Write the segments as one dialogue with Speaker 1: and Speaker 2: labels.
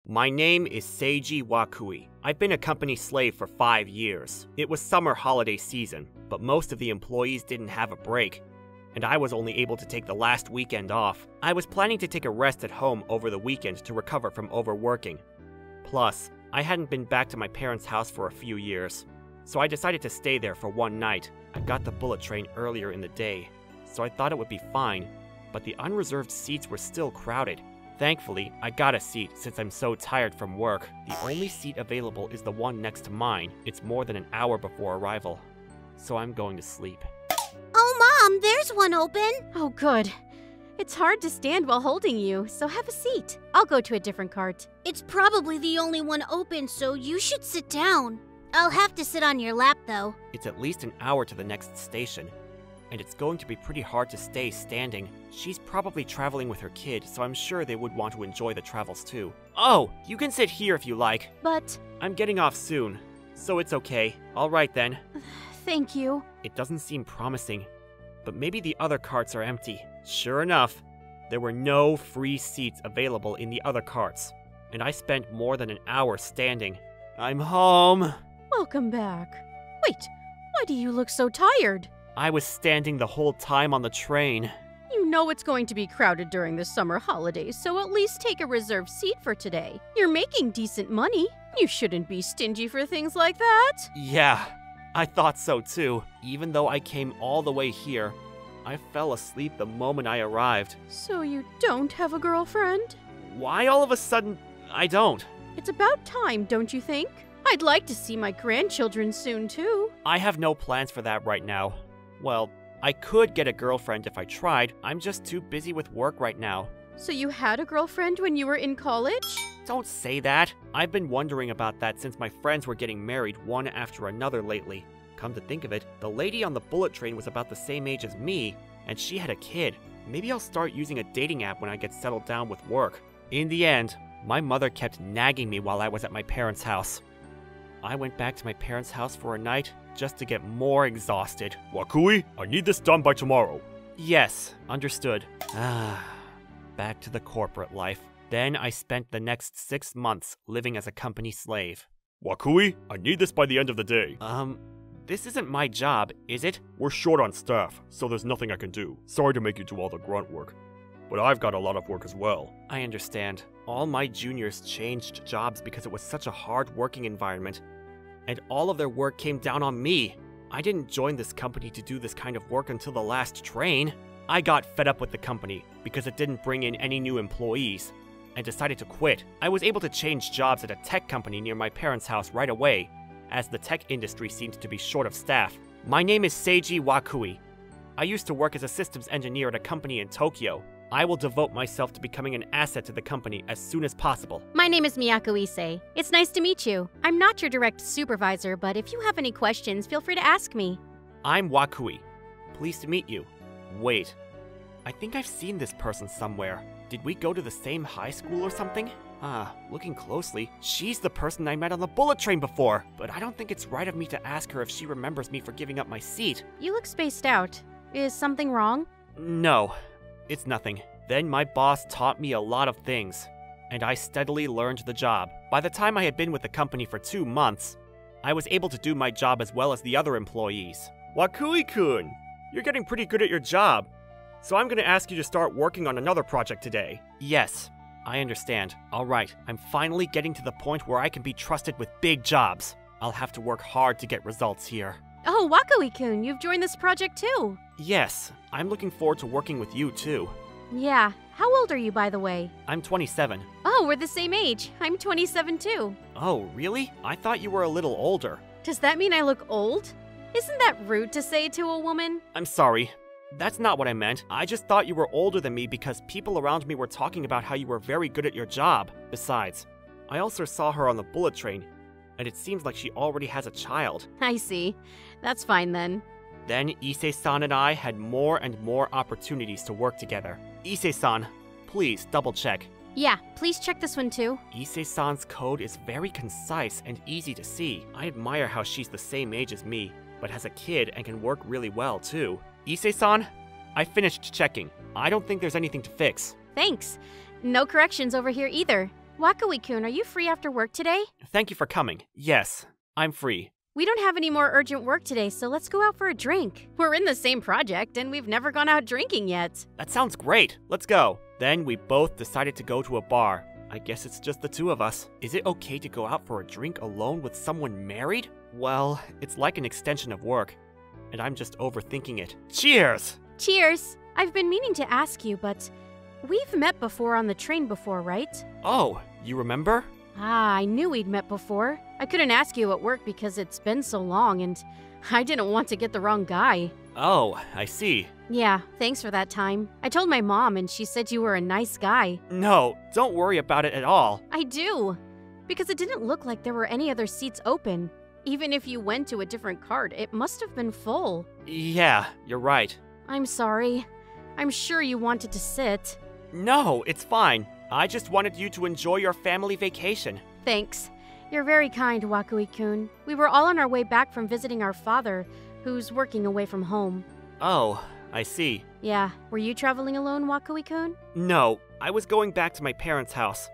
Speaker 1: My name is Seiji Wakui. I've been a company slave for 5 years. It was summer holiday season, but most of the employees didn't have a break, and I was only able to take the last weekend off. I was planning to take a rest at home over the weekend to recover from overworking. Plus, I hadn't been back to my parents' house for a few years, so I decided to stay there for one night. I got the bullet train earlier in the day, so I thought it would be fine, but the unreserved seats were still crowded. Thankfully, I got a seat since I'm so tired from work. The only seat available is the one next to mine. It's more than an hour before arrival, so I'm going to sleep.
Speaker 2: Oh, Mom, there's one open.
Speaker 3: Oh, good. It's hard to stand while holding you, so have a seat. I'll go to a different cart.
Speaker 2: It's probably the only one open, so you should sit down. I'll have to sit on your lap, though.
Speaker 1: It's at least an hour to the next station, and it's going to be pretty hard to stay standing. She's probably traveling with her kid, so I'm sure they would want to enjoy the travels too. Oh, you can sit here if you like.
Speaker 3: But...
Speaker 1: I'm getting off soon, so it's okay. Alright then.
Speaker 3: Thank you.
Speaker 1: It doesn't seem promising, but maybe the other carts are empty. Sure enough, there were no free seats available in the other carts, and I spent more than an hour standing. I'm home!
Speaker 3: Welcome back. Wait, why do you look so tired?
Speaker 1: I was standing the whole time on the train.
Speaker 3: You know it's going to be crowded during the summer holidays, so at least take a reserved seat for today. You're making decent money. You shouldn't be stingy for things like that.
Speaker 1: Yeah, I thought so too. Even though I came all the way here, I fell asleep the moment I arrived.
Speaker 3: So you don't have a girlfriend?
Speaker 1: Why all of a sudden I don't?
Speaker 3: It's about time, don't you think? I'd like to see my grandchildren soon too.
Speaker 1: I have no plans for that right now. Well, I could get a girlfriend if I tried. I'm just too busy with work right now.
Speaker 3: So you had a girlfriend when you were in college?
Speaker 1: Don't say that. I've been wondering about that since my friends were getting married one after another lately. Come to think of it, the lady on the bullet train was about the same age as me, and she had a kid. Maybe I'll start using a dating app when I get settled down with work. In the end, my mother kept nagging me while I was at my parents' house. I went back to my parents' house for a night just to get more exhausted.
Speaker 4: Wakui, I need this done by tomorrow.
Speaker 1: Yes, understood. Back to the corporate life. Then I spent the next 6 months living as a company slave.
Speaker 4: Wakui, I need this by the end of the day.
Speaker 1: This isn't my job, is it?
Speaker 4: We're short on staff, so there's nothing I can do. Sorry to make you do all the grunt work, but I've got a lot of work as well.
Speaker 1: I understand. All my juniors changed jobs because it was such a hard working environment, and all of their work came down on me. I didn't join this company to do this kind of work until the last train. I got fed up with the company because it didn't bring in any new employees, and decided to quit. I was able to change jobs at a tech company near my parents' house right away, as the tech industry seemed to be short of staff. My name is Seiji Wakui. I used to work as a systems engineer at a company in Tokyo. I will devote myself to becoming an asset to the company as soon as possible.
Speaker 3: My name is Miyako Issei. It's nice to meet you. I'm not your direct supervisor, but if you have any questions, feel free to ask me.
Speaker 1: I'm Wakui. Pleased to meet you. Wait, I think I've seen this person somewhere. Did we go to the same high school or something? Looking closely, she's the person I met on the bullet train before. But I don't think it's right of me to ask her if she remembers me for giving up my seat.
Speaker 3: You look spaced out. Is something wrong?
Speaker 1: No, it's nothing. Then my boss taught me a lot of things, and I steadily learned the job. By the time I had been with the company for 2 months, I was able to do my job as well as the other employees.
Speaker 4: Wakui-kun, you're getting pretty good at your job, so I'm gonna ask you to start working on another project today.
Speaker 1: Yes, I understand. Alright, I'm finally getting to the point where I can be trusted with big jobs. I'll have to work hard to get results here.
Speaker 3: Oh, Wakui-kun, you've joined this project too.
Speaker 1: Yes, I'm looking forward to working with you too.
Speaker 3: Yeah. How old are you, by the way?
Speaker 1: I'm 27.
Speaker 3: Oh, we're the same age. I'm 27 too.
Speaker 1: Oh, really? I thought you were a little older.
Speaker 3: Does that mean I look old? Isn't that rude to say to a woman?
Speaker 1: I'm sorry. That's not what I meant. I just thought you were older than me because people around me were talking about how you were very good at your job. Besides, I also saw her on the bullet train, and it seems like she already has a child.
Speaker 3: I see. That's fine then.
Speaker 1: Then Issei-san and I had more and more opportunities to work together. Issei-san, please double check.
Speaker 3: Yeah, please check this one too.
Speaker 1: Issei-san's code is very concise and easy to see. I admire how she's the same age as me, but has a kid and can work really well too. Issei-san, I finished checking. I don't think there's anything to fix.
Speaker 3: Thanks. No corrections over here either. Wakui-kun, are you free after work today?
Speaker 4: Thank you for coming. Yes, I'm free.
Speaker 3: We don't have any more urgent work today, so let's go out for a drink. We're in the same project, and we've never gone out drinking yet.
Speaker 4: That sounds great. Let's go. Then we both decided to go to a bar. I guess it's just the two of us. Is it okay to go out for a drink alone with someone married? Well, it's like an extension of work, and I'm just overthinking it. Cheers!
Speaker 3: Cheers! I've been meaning to ask you, but we've met before on the train before, right?
Speaker 4: Oh, you remember?
Speaker 3: Ah, I knew we'd met before. I couldn't ask you at work because it's been so long, and I didn't want to get the wrong guy.
Speaker 4: Oh, I see.
Speaker 3: Yeah, thanks for that time. I told my mom, and she said you were a nice guy.
Speaker 4: No, don't worry about it at all.
Speaker 3: I do, because it didn't look like there were any other seats open. Even if you went to a different cart, it must have been full.
Speaker 4: Yeah, you're right.
Speaker 3: I'm sorry. I'm sure you wanted to sit.
Speaker 4: No, it's fine. I just wanted you to enjoy your family vacation.
Speaker 3: Thanks. You're very kind, Wakui-kun. We were all on our way back from visiting our father, who's working away from home.
Speaker 4: Oh, I see.
Speaker 3: Yeah, were you traveling alone, Wakui-kun?
Speaker 4: No, I was going back to my parents' house.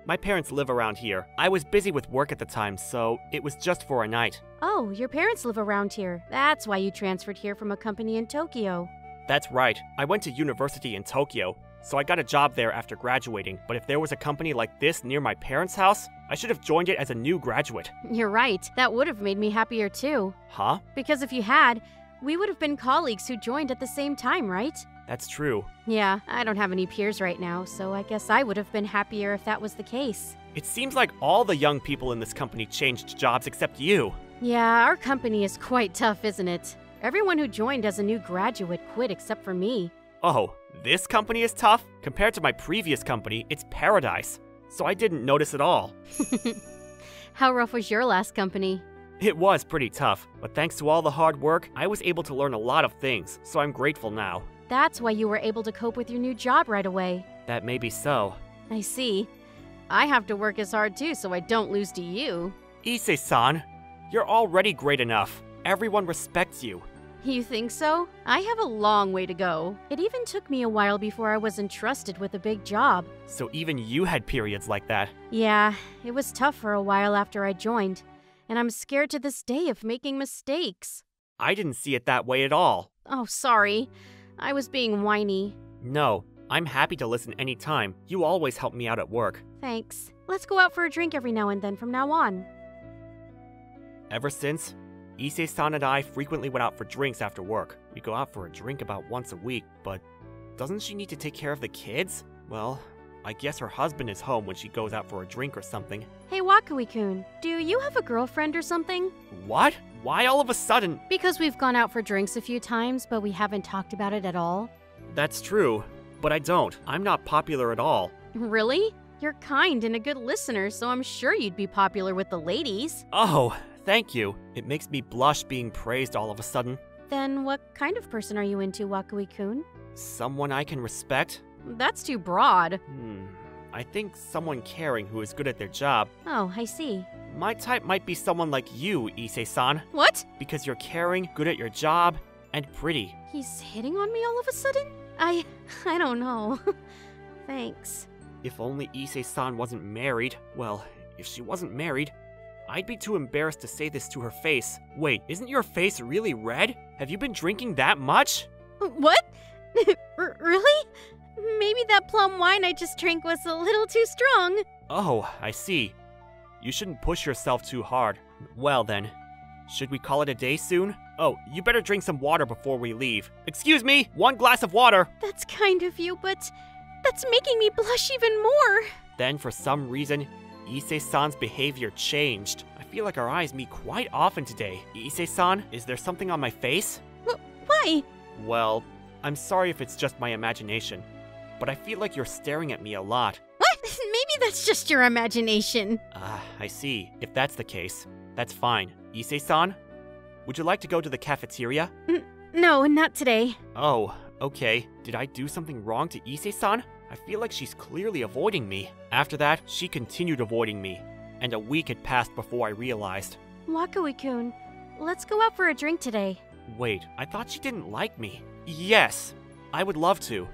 Speaker 4: My parents live around here. I was busy with work at the time, so it was just for a night.
Speaker 3: Oh, your parents live around here. That's why you transferred here from a company in Tokyo.
Speaker 4: That's right. I went to university in Tokyo, so I got a job there after graduating. But if there was a company like this near my parents' house, I should have joined it as a new graduate.
Speaker 3: You're right. That would have made me happier too.
Speaker 4: Huh?
Speaker 3: Because if you had, we would have been colleagues who joined at the same time, right?
Speaker 4: That's true.
Speaker 3: Yeah, I don't have any peers right now, so I guess I would have been happier if that was the case.
Speaker 4: It seems like all the young people in this company changed jobs except you.
Speaker 3: Yeah, our company is quite tough, isn't it? Everyone who joined as a new graduate quit except for me.
Speaker 4: Oh, this company is tough? Compared to my previous company, it's paradise. So I didn't notice at all.
Speaker 3: How rough was your last company?
Speaker 4: It was pretty tough, but thanks to all the hard work, I was able to learn a lot of things, so I'm grateful now.
Speaker 3: That's why you were able to cope with your new job right away.
Speaker 4: That may be so.
Speaker 3: I see. I have to work as hard too so I don't lose to you.
Speaker 4: Issei-san, you're already great enough. Everyone respects you.
Speaker 3: You think so? I have a long way to go. It even took me a while before I was entrusted with a big job.
Speaker 4: So even you had periods like that.
Speaker 3: Yeah, it was tough for a while after I joined, and I'm scared to this day of making mistakes.
Speaker 4: I didn't see it that way at all.
Speaker 3: Oh, sorry. I was being whiny.
Speaker 4: No, I'm happy to listen anytime. You always help me out at work.
Speaker 3: Thanks. Let's go out for a drink every now and then from now on.
Speaker 4: Ever since, Issei-san and I frequently went out for drinks after work. We go out for a drink about once a week, but doesn't she need to take care of the kids? Well, I guess her husband is home when she goes out for a drink or something.
Speaker 3: Hey, Wakui-kun, do you have a girlfriend or something?
Speaker 4: What? Why all of a sudden?
Speaker 3: Because we've gone out for drinks a few times, but we haven't talked about it at all.
Speaker 4: That's true, but I don't. I'm not popular at all.
Speaker 3: Really? You're kind and a good listener, so I'm sure you'd be popular with the ladies.
Speaker 4: Oh, thank you. It makes me blush being praised all of a sudden.
Speaker 3: Then what kind of person are you into, Wakui-kun?
Speaker 4: Someone I can respect?
Speaker 3: That's too broad.
Speaker 4: I think someone caring who is good at their job.
Speaker 3: Oh, I see.
Speaker 4: My type might be someone like you, Issei-san.
Speaker 3: What?
Speaker 4: Because you're caring, good at your job, and pretty.
Speaker 3: He's hitting on me all of a sudden? I don't know. Thanks.
Speaker 4: If only Issei-san wasn't married. Well, if she wasn't married, I'd be too embarrassed to say this to her face. Wait, isn't your face really red? Have you been drinking that much?
Speaker 3: What? Really? Maybe that plum wine I just drank was a little too strong.
Speaker 4: Oh, I see. You shouldn't push yourself too hard. Well then, should we call it a day soon? Oh, you better drink some water before we leave. Excuse me, 1 glass of water!
Speaker 3: That's kind of you, but that's making me blush even more.
Speaker 4: Then for some reason, Issei-san's behavior changed. I feel like our eyes meet quite often today. Issei-san, is there something on my face?
Speaker 3: Why?
Speaker 4: Well, I'm sorry if it's just my imagination, but I feel like you're staring at me a lot.
Speaker 3: What? Maybe that's just your imagination.
Speaker 4: I see. If that's the case, that's fine. Issei-san, would you like to go to the cafeteria?
Speaker 3: No, not today.
Speaker 4: Oh, okay. Did I do something wrong to Issei-san? I feel like she's clearly avoiding me. After that, she continued avoiding me, and a week had passed before I realized.
Speaker 3: Wakui-kun, let's go out for a drink today.
Speaker 4: Wait, I thought she didn't like me. Yes, I would love to.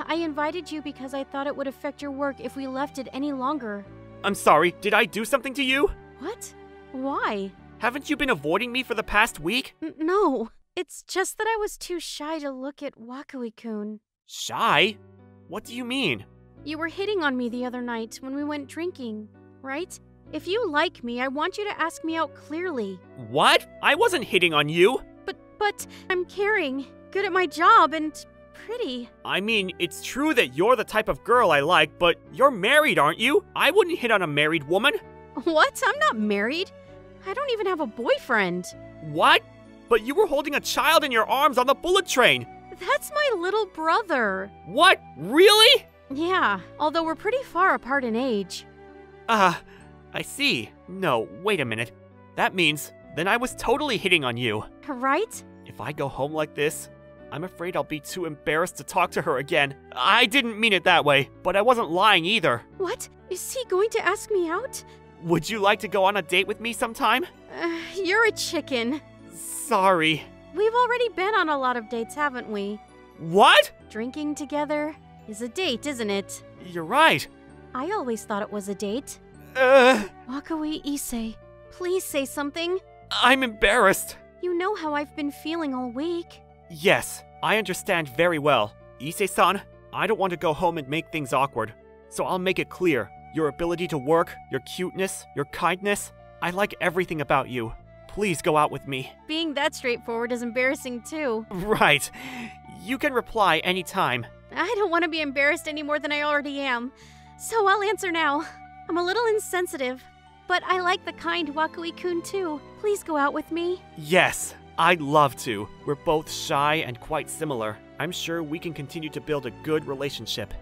Speaker 3: I invited you because I thought it would affect your work if we left it any longer.
Speaker 4: I'm sorry, did I do something to you?
Speaker 3: What? Why?
Speaker 4: Haven't you been avoiding me for the past week?
Speaker 3: No. It's just that I was too shy to look at Wakui-kun.
Speaker 4: Shy? What do you mean?
Speaker 3: You were hitting on me the other night when we went drinking, right? If you like me, I want you to ask me out clearly.
Speaker 4: What? I wasn't hitting on you.
Speaker 3: But I'm caring, good at my job, and pretty.
Speaker 4: I mean, it's true that you're the type of girl I like, but you're married, aren't you? I wouldn't hit on a married woman.
Speaker 3: What? I'm not married. I don't even have a boyfriend.
Speaker 4: What? But you were holding a child in your arms on the bullet train.
Speaker 3: That's my little brother.
Speaker 4: What? Really?
Speaker 3: Yeah, although we're pretty far apart in age.
Speaker 4: I see. No, wait a minute. That means, then I was totally hitting on you.
Speaker 3: Right?
Speaker 4: If I go home like this, I'm afraid I'll be too embarrassed to talk to her again. I didn't mean it that way, but I wasn't lying either.
Speaker 3: What? Is he going to ask me out?
Speaker 4: Would you like to go on a date with me sometime?
Speaker 3: You're a chicken.
Speaker 4: Sorry.
Speaker 3: We've already been on a lot of dates, haven't we?
Speaker 4: What?
Speaker 3: Drinking together is a date, isn't it?
Speaker 4: You're right.
Speaker 3: I always thought it was a date. Wakui Issei, please say something.
Speaker 4: I'm embarrassed.
Speaker 3: You know how I've been feeling all week.
Speaker 4: Yes, I understand very well. Issei-san, I don't want to go home and make things awkward. So I'll make it clear. Your ability to work, your cuteness, your kindness, I like everything about you. Please go out with me.
Speaker 3: Being that straightforward is embarrassing too.
Speaker 4: Right. You can reply anytime.
Speaker 3: I don't want to be embarrassed any more than I already am. So I'll answer now. I'm a little insensitive, but I like the kind Wakui-kun too. Please go out with me.
Speaker 4: Yes, I'd love to. We're both shy and quite similar. I'm sure we can continue to build a good relationship.